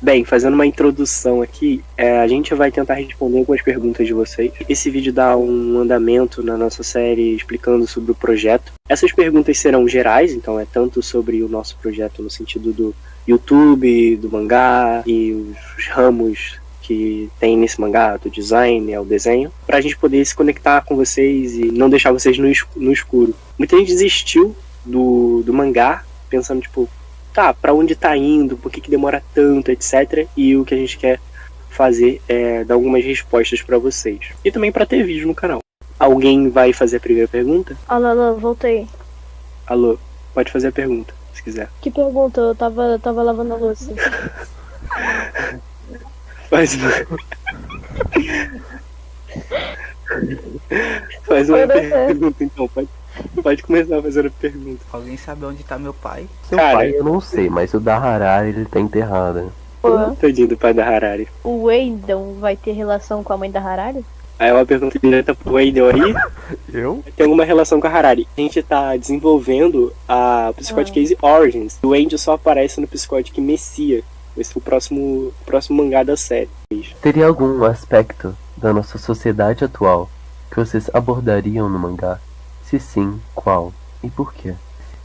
Bem, fazendo uma introdução aqui, a gente vai tentar responder algumas perguntas de vocês. Esse vídeo dá um andamento na nossa série explicando sobre o projeto. Essas perguntas serão gerais, então é tanto sobre o nosso projeto no sentido do YouTube, do mangá e os ramos que tem nesse mangá, do design ao desenho, pra gente poder se conectar com vocês e não deixar vocês no escuro. Muita gente desistiu do mangá, pensando tipo, tá, pra onde tá indo, por que demora tanto, etc. E o que a gente quer fazer é dar algumas respostas pra vocês. E também pra ter vídeo no canal. Alguém vai fazer a primeira pergunta? Alô, voltei. Alô, pode fazer a pergunta, se quiser. Que pergunta? Eu tava lavando a louça. Faz uma pergunta, então. Pode começar fazendo a pergunta. Alguém sabe onde tá meu pai? Seu pai eu não sei, mas o da Harari ele tá enterrado. Tadinho do pai da Harari. O Wendell vai ter relação com a mãe da Harari? Aí é uma pergunta direta pro Wendell aí. Eu? Tem alguma relação com a Harari? A gente tá desenvolvendo a Psychotic Case Origins. O Wendell só aparece no Psychotic Messia. Esse é o próximo mangá da série. Teria algum aspecto da nossa sociedade atual que vocês abordariam no mangá? Se sim, qual? E por quê?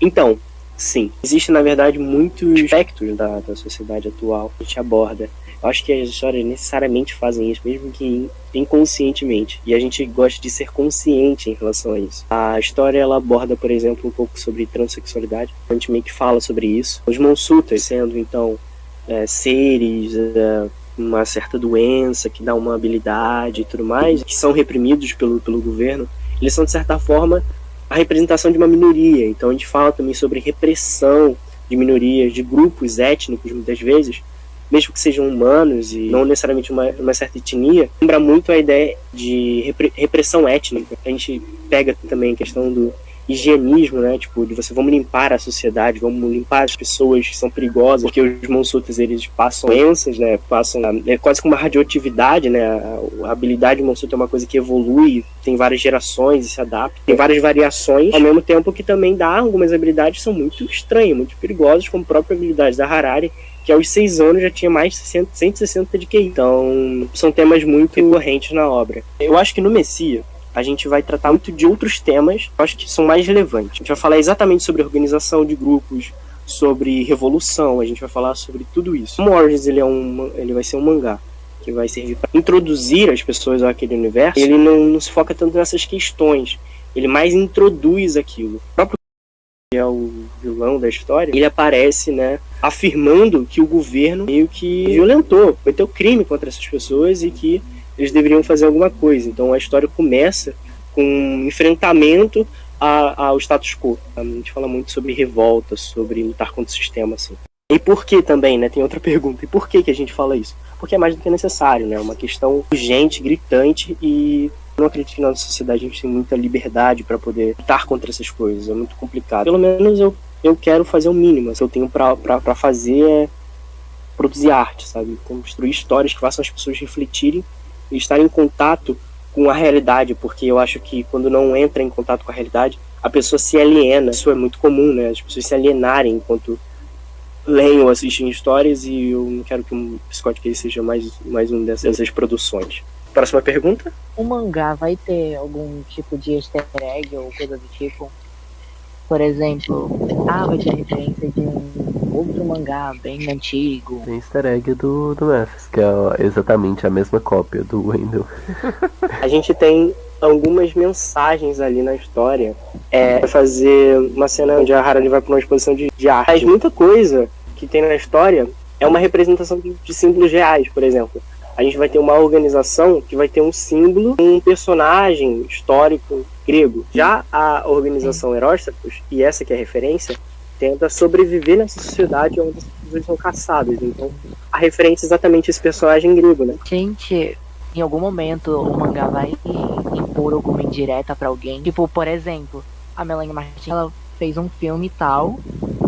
Então, sim. Existe, na verdade, muitos aspectos da sociedade atual que a gente aborda. Eu acho que as histórias necessariamente fazem isso, mesmo que inconscientemente. E a gente gosta de ser consciente em relação a isso. A história, ela aborda, por exemplo, um pouco sobre transexualidade. A gente meio que fala sobre isso. Os Monsutas sendo, então, seres, uma certa doença que dá uma habilidade e tudo mais, que são reprimidos pelo governo, eles são, de certa forma, a representação de uma minoria. Então a gente fala também sobre repressão de minorias, de grupos étnicos, muitas vezes, mesmo que sejam humanos e não necessariamente uma certa etnia. Lembra muito a ideia de repressão étnica. A gente pega também a questão do higienismo, né, tipo, de vamos limpar a sociedade, vamos limpar as pessoas que são perigosas, porque os Monsutas, eles passam doenças, né, é quase como uma radioatividade, né, a habilidade de Monsuta é uma coisa que evolui, tem várias gerações e se adapta, tem várias variações, ao mesmo tempo que também dá algumas habilidades que são muito estranhas, muito perigosas, como a própria habilidade da Harari, que aos 6 anos já tinha mais de 160 de QI. Então, são temas muito recorrentes na obra. Eu acho que no Messia, a gente vai tratar muito de outros temas, eu acho que são mais relevantes. A gente vai falar exatamente sobre organização de grupos, sobre revolução, a gente vai falar sobre tudo isso. O Origins, ele vai ser um mangá que vai servir para introduzir as pessoas àquele universo. Ele não se foca tanto nessas questões, ele mais introduz aquilo. O próprio que é o vilão da história, ele aparece, né, afirmando que o governo meio que violentou, cometeu crime contra essas pessoas e que eles deveriam fazer alguma coisa. Então a história começa com um enfrentamento ao status quo. A gente fala muito sobre revolta, sobre lutar contra o sistema, assim. E por que também, né? Tem outra pergunta. E por que a gente fala isso? Porque é mais do que necessário, né? É uma questão urgente, gritante, e eu não acredito que na nossa sociedade a gente tem muita liberdade para poder lutar contra essas coisas. É muito complicado. Pelo menos eu quero fazer o mínimo. O que eu tenho para fazer é produzir arte, sabe? Construir histórias que façam as pessoas refletirem e estar em contato com a realidade, porque eu acho que quando não entra em contato com a realidade, a pessoa se aliena. Isso é muito comum, né? As pessoas se alienarem enquanto leem ou assistem histórias, e eu não quero que um Psychotic Case seja mais um dessas produções. Próxima pergunta? O mangá vai ter algum tipo de easter egg ou coisa do tipo? Por exemplo, vai ter referência de um outro mangá bem antigo. Tem easter egg do Memphis, que é exatamente a mesma cópia do Wendell. A gente tem algumas mensagens ali na história. Vai fazer uma cena onde a Harari vai para uma exposição de arte. Mas muita coisa que tem na história é uma representação de símbolos reais, por exemplo. A gente vai ter uma organização que vai ter um símbolo, um personagem histórico grego. Já a organização Heróstratos, e essa que é a referência, tenta sobreviver nessa sociedade onde as pessoas são caçadas. Então, a referência é exatamente esse personagem grego, né? Gente, em algum momento o mangá vai impor alguma indireta pra alguém. Tipo, por exemplo, a Melanie Martins, ela fez um filme e tal,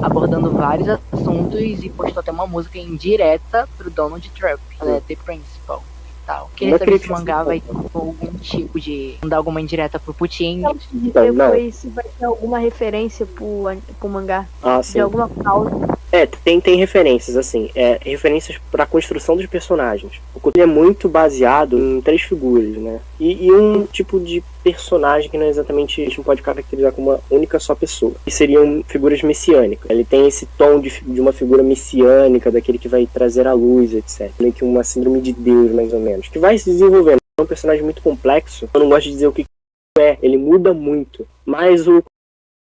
abordando vários assuntos e postou até uma música indireta pro Donald Trump. Ela é The Principal e tal. Queria saber se o mangá vai ter algum tipo de... dar alguma indireta pro Putin. Depois se vai ter alguma referência pro mangá. Sim. De alguma causa. Tem referências, assim, referências para a construção dos personagens. O Cthulhu é muito baseado em 3 figuras, né? E um tipo de personagem que não é exatamente, a gente não pode caracterizar como uma única só pessoa. Que seriam figuras messiânicas. Ele tem esse tom de uma figura messiânica, daquele que vai trazer a luz, etc. Meio que uma síndrome de Deus, mais ou menos. Que vai se desenvolvendo. É um personagem muito complexo. Eu não gosto de dizer o que ele muda muito. Mas o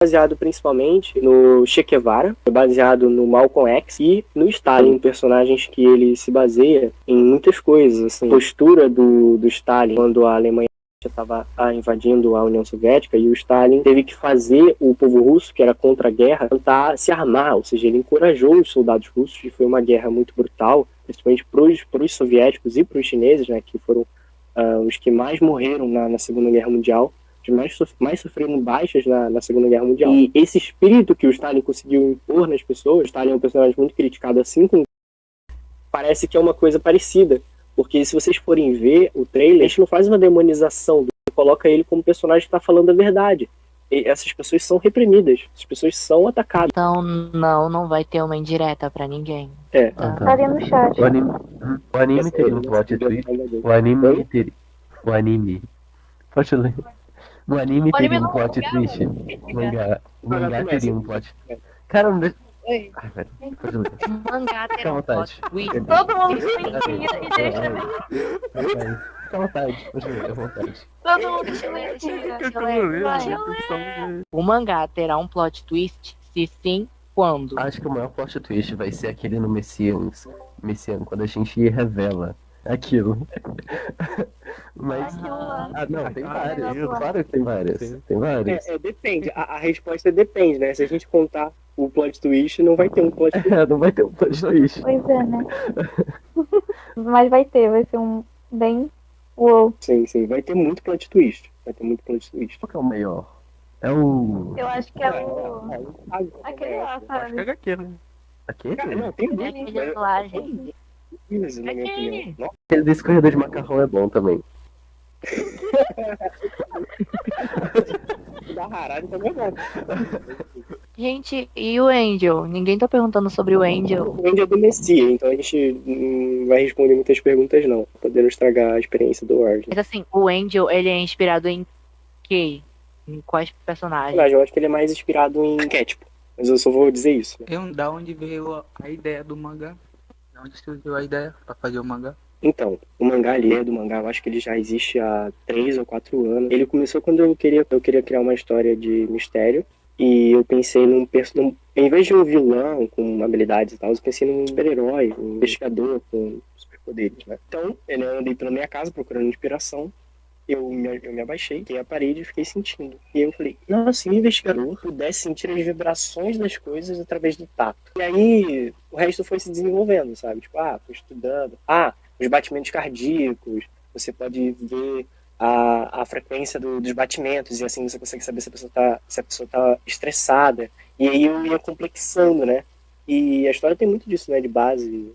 baseado principalmente no Che Guevara, baseado no Malcolm X e no Stalin, personagens que ele se baseia em muitas coisas, assim, a postura do Stalin quando a Alemanha estava invadindo a União Soviética e o Stalin teve que fazer o povo russo, que era contra a guerra, tentar se armar, ou seja, ele encorajou os soldados russos e foi uma guerra muito brutal, principalmente para os soviéticos e para os chineses, né, que foram os que mais morreram na Segunda Guerra Mundial, mais sofreram baixas na Segunda Guerra Mundial. E esse espírito que o Stalin conseguiu impor nas pessoas, o Stalin é um personagem muito criticado, assim como parece que é uma coisa parecida, porque se vocês forem ver o trailer, a gente não faz uma demonização, coloca ele como personagem que está falando a verdade. E essas pessoas são reprimidas, essas pessoas são atacadas. Então não vai ter uma indireta pra ninguém. Estaria no chat. O anime teria um plot twist. O anime. Pode ler. O anime teria um plot twist. O mangá teria um plot. Cara, não deixa. Oi. Ai, velho. Pode ler. Mangá Fica à terá um vontade. plot twist. Todo mundo silencia e deixa. Fica à vontade. Pode ler, à vontade. Todo mundo silencia. O mangá terá um plot twist? Se sim, quando? Acho que o maior plot twist vai ser aquele no Messiano, quando a gente revela aquilo. Mas. Não, tem vários. Claro que tem vários. Tem vários. Depende. A resposta depende, né? Se a gente contar o plot twist, não vai ter um plot twist. Não vai ter um plot twist. Pois é, né? Mas vai ser um bem uou. Sim, vai ter muito plot twist. Qual que é o maior? É o. Eu acho que é o. Aquele lá, Acho que sabe? é HQ, né? Aquele? Cara, não, tem É aquele lá, gente. muitos, na minha opinião. Nossa, Aquele desse corredor de macarrão é bom também. o da Harari também é bom. Gente, e o Angel? Ninguém tá perguntando sobre o Angel. O Andy é do Messia, então a gente não vai responder muitas perguntas, não. Podendo estragar a experiência do Ward. Mas assim, o Angel, ele é inspirado em quê? Em quais personagens? Eu acho que ele é mais inspirado em arquétipo. Mas eu só vou dizer isso. Né? Da onde veio a ideia do mangá? Da onde surgiu a ideia pra fazer o mangá? Então, o mangá ali é do mangá, eu acho que ele já existe há 3 ou 4 anos. Ele começou quando eu queria criar uma história de mistério. E eu pensei em vez de um vilão com habilidades e tal, eu pensei num super-herói, um investigador com superpoderes, né? Então, eu andei pela minha casa procurando inspiração. Eu me abaixei, fiquei à parede e fiquei sentindo. E eu falei, nossa, se o investigador pudesse sentir as vibrações das coisas através do tato. E aí, o resto foi se desenvolvendo, sabe? Tipo, foi estudando. Os batimentos cardíacos, você pode ver a frequência dos batimentos, e assim você consegue saber se a pessoa tá estressada. E aí eu ia complexando, né? E a história tem muito disso, né? De base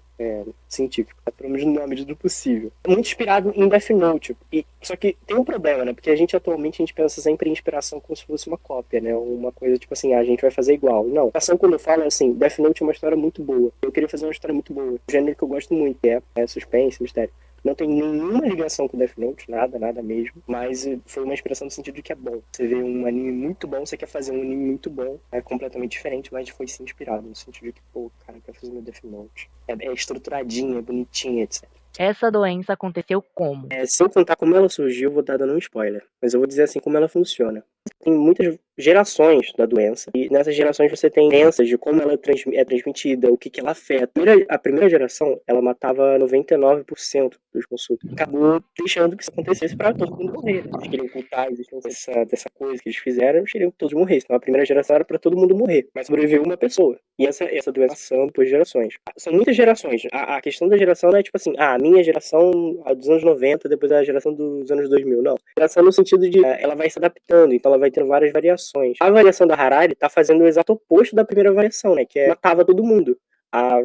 científica, pelo menos na medida do possível. Muito inspirado em Death Note. Só que tem um problema, né? Porque atualmente a gente pensa sempre em inspiração como se fosse uma cópia, né? Uma coisa tipo assim, a gente vai fazer igual. Não. A inspiração, quando eu falo, é assim, Death Note é uma história muito boa. Eu queria fazer uma história muito boa. O gênero que eu gosto muito, é suspense, mistério. Não tem nenhuma ligação com Death Note, nada mesmo. Mas foi uma inspiração no sentido de que é bom. Você vê um anime muito bom, você quer fazer um anime muito bom. É completamente diferente, mas foi se inspirado. No sentido de que, cara, eu quero fazer meu Death Note. É estruturadinho, é bonitinho, etc. Essa doença aconteceu como? Sem contar como ela surgiu, vou estar dando um spoiler. Mas eu vou dizer assim como ela funciona. Tem muitas gerações da doença. E nessas gerações você tem doenças de como ela é transmitida, o que ela afeta. A primeira geração, ela matava 99% dos consultos. Acabou deixando que isso acontecesse para todo mundo morrer. Né? Eles queriam ocultar a existência dessa coisa que eles fizeram, eles queriam que todos morressem. Então a primeira geração era para todo mundo morrer. Mas sobreviveu uma pessoa. E essa doença passando por gerações. São muitas gerações. A questão da geração não é tipo assim, a minha geração a dos anos 90, depois a geração dos anos 2000. Não. Geração no sentido de ela vai se adaptando, então ela vai ter várias variações. A variação da Harari tá fazendo o exato oposto da primeira variação, né? Que matava todo mundo. A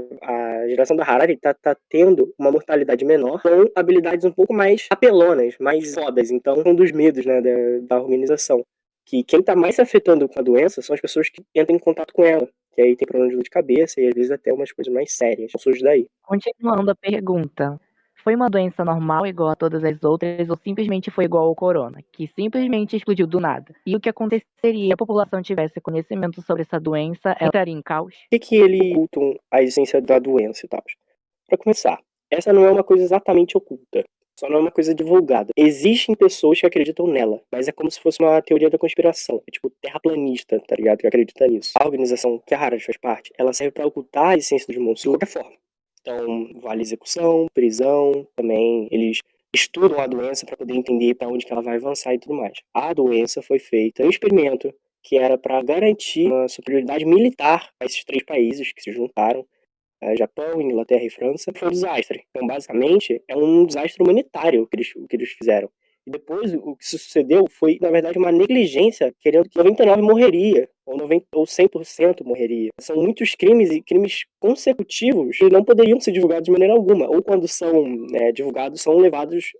geração da Harari tá tendo uma mortalidade menor, com habilidades um pouco mais apelonas, mais fodas. Então, um dos medos, né, da organização. Que quem tá mais se afetando com a doença são as pessoas que entram em contato com ela. que aí tem problema de dor de cabeça e às vezes até umas coisas mais sérias. Surge daí. Continuando a pergunta. Foi uma doença normal igual a todas as outras ou simplesmente foi igual ao corona, que simplesmente explodiu do nada? E o que aconteceria se a população tivesse conhecimento sobre essa doença, ela estaria em caos? Por que eles ocultam a essência da doença e tal? Para começar, essa não é uma coisa exatamente oculta. Só não é uma coisa divulgada. Existem pessoas que acreditam nela, mas é como se fosse uma teoria da conspiração. É tipo terraplanista, tá ligado? Que acredita nisso. A organização que a Harald faz parte, ela serve para ocultar a essência dos monstros de qualquer forma. Então, vale execução, prisão, também eles estudam a doença para poder entender para onde que ela vai avançar e tudo mais. A doença foi feita um experimento que era para garantir uma superioridade militar a esses 3 países que se juntaram, Japão, Inglaterra e França. Foi um desastre. Então, basicamente, é um desastre humanitário que eles fizeram. E depois, o que sucedeu foi, na verdade, uma negligência, querendo que 99 morreria, ou 100% morreria. São muitos crimes e crimes consecutivos que não poderiam ser divulgados de maneira alguma. Ou quando são divulgados, são levados,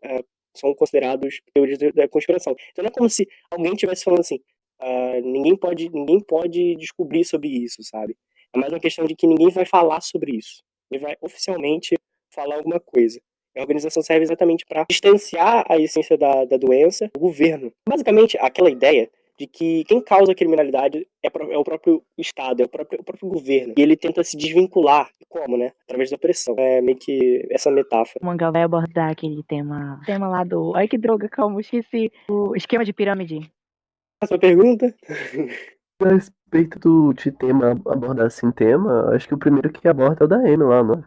são considerados teorias da conspiração. Então não é como se alguém estivesse falando assim, ninguém pode descobrir sobre isso, sabe? É mais uma questão de que ninguém vai falar sobre isso. Ninguém vai oficialmente falar alguma coisa. A organização serve exatamente para distanciar a essência da doença do governo. Basicamente, aquela ideia de que quem causa a criminalidade é o próprio Estado, é o próprio governo. E ele tenta se desvincular. Como, né? Através da opressão. É meio que essa metáfora. O mangá vai abordar aquele tema lá do... Ai, que droga, calma, esqueci. O esquema de pirâmide. A sua pergunta? A respeito de tema, abordar assim tema, acho que o primeiro que aborda é o da Amy lá, não é?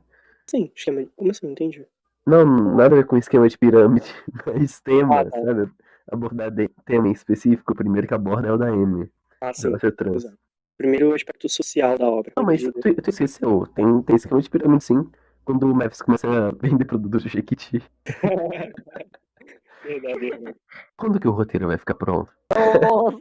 Sim, esquema. Como assim? Não entendi. Não, nada a ver com esquema de pirâmide, mas tema, tá. sabe? Abordar tema em específico, o primeiro que aborda é o da Amy. Sim. Relação trans. Exato. Primeiro o aspecto social da obra. Não, mas tu esqueceu, tem esquema de pirâmide sim, quando o Mavis começa a vender produtos do Jequiti. Verdade. Quando que o roteiro vai ficar pronto? Nossa!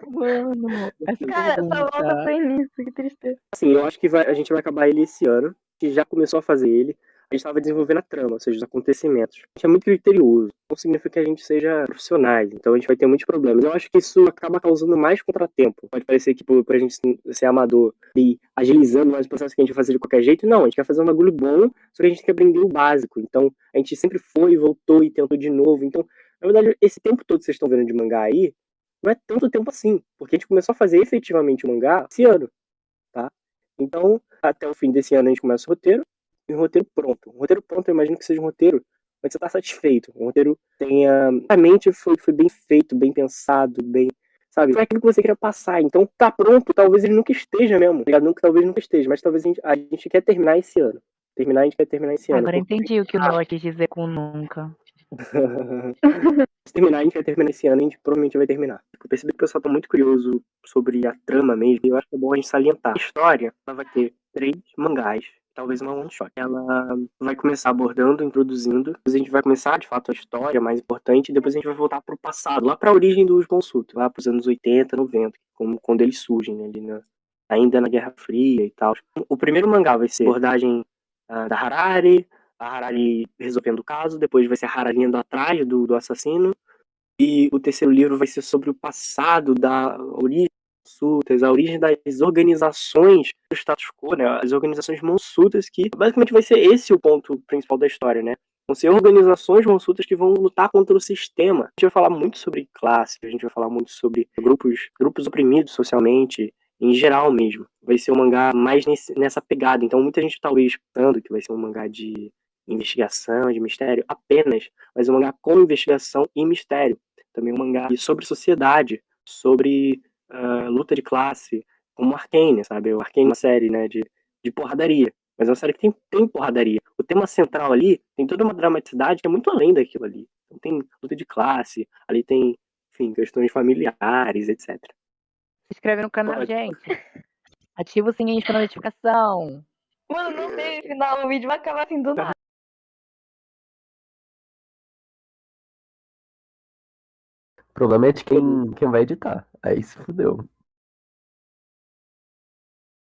Mano, essa Cara, só pergunta... volta pro início, que tristeza. Assim, eu acho que a gente vai acabar ele esse ano, que já começou a fazer ele. A gente estava desenvolvendo a trama, ou seja, os acontecimentos. A gente é muito criterioso, não significa que a gente seja profissionais, então a gente vai ter muitos problemas. Eu acho que isso acaba causando mais contratempo. Pode parecer que pra gente ser amador e agilizando mais o processo que a gente vai fazer de qualquer jeito, não, a gente quer fazer um bagulho bom, só que a gente quer aprender o básico. Então, a gente sempre foi, voltou e tentou de novo. Então, na verdade, esse tempo todo que vocês estão vendo de mangá aí, não é tanto tempo assim, porque a gente começou a fazer efetivamente o mangá esse ano, tá? Então, até o fim desse ano a gente começa o roteiro, e um roteiro pronto. Um roteiro pronto, eu imagino que seja um roteiro onde você tá satisfeito. Um roteiro tenha... Realmente foi bem feito, bem pensado, bem... Sabe? Foi aquilo que você queria passar. Então, tá pronto, talvez ele nunca esteja mesmo. Talvez nunca esteja, mas talvez a gente quer terminar esse ano. A gente quer terminar esse ano. Agora entendi o que o Noah quis dizer com nunca. Se terminar, a gente vai terminar esse ano, a gente provavelmente vai terminar. Eu percebi que o pessoal tá muito curioso sobre a trama mesmo, e eu acho que é bom a gente salientar. A história, ela vai ter 3 mangás, talvez uma one shot. Ela vai começar abordando, introduzindo, depois a gente vai começar, de fato, a história mais importante, e depois a gente vai voltar pro passado, lá pra origem dos Bonsuto, lá pros anos 80, 90, como quando eles surgem, né, ali ainda na Guerra Fria e tal. O primeiro mangá vai ser a abordagem da Harari, a Harari resolvendo o caso, depois vai ser a Harari indo atrás do assassino, e o terceiro livro vai ser sobre o passado da origem Monsutas, a origem das organizações do status quo, né, as organizações Monsutas, que basicamente vai ser esse o ponto principal da história, né? Vão ser organizações Monsutas que vão lutar contra o sistema. A gente vai falar muito sobre classe, a gente vai falar muito sobre grupos oprimidos socialmente, em geral mesmo. Vai ser um mangá mais nessa pegada. Então muita gente talvez pensando que vai ser um mangá de investigação, de mistério, apenas, mas um mangá com investigação e mistério. Também um mangá sobre sociedade, sobre luta de classe, como Arcane, sabe? O Arcane é uma série, né, de porradaria, mas é uma série que tem porradaria. O tema central ali tem toda uma dramaticidade que é muito além daquilo ali. Então, tem luta de classe, ali tem, enfim, questões familiares, etc. Se inscreve no canal, gente. Ativa o sininho para notificação. Mano, não tem final, o vídeo vai acabar assim do nada. O problema é de quem vai editar. Aí se fudeu.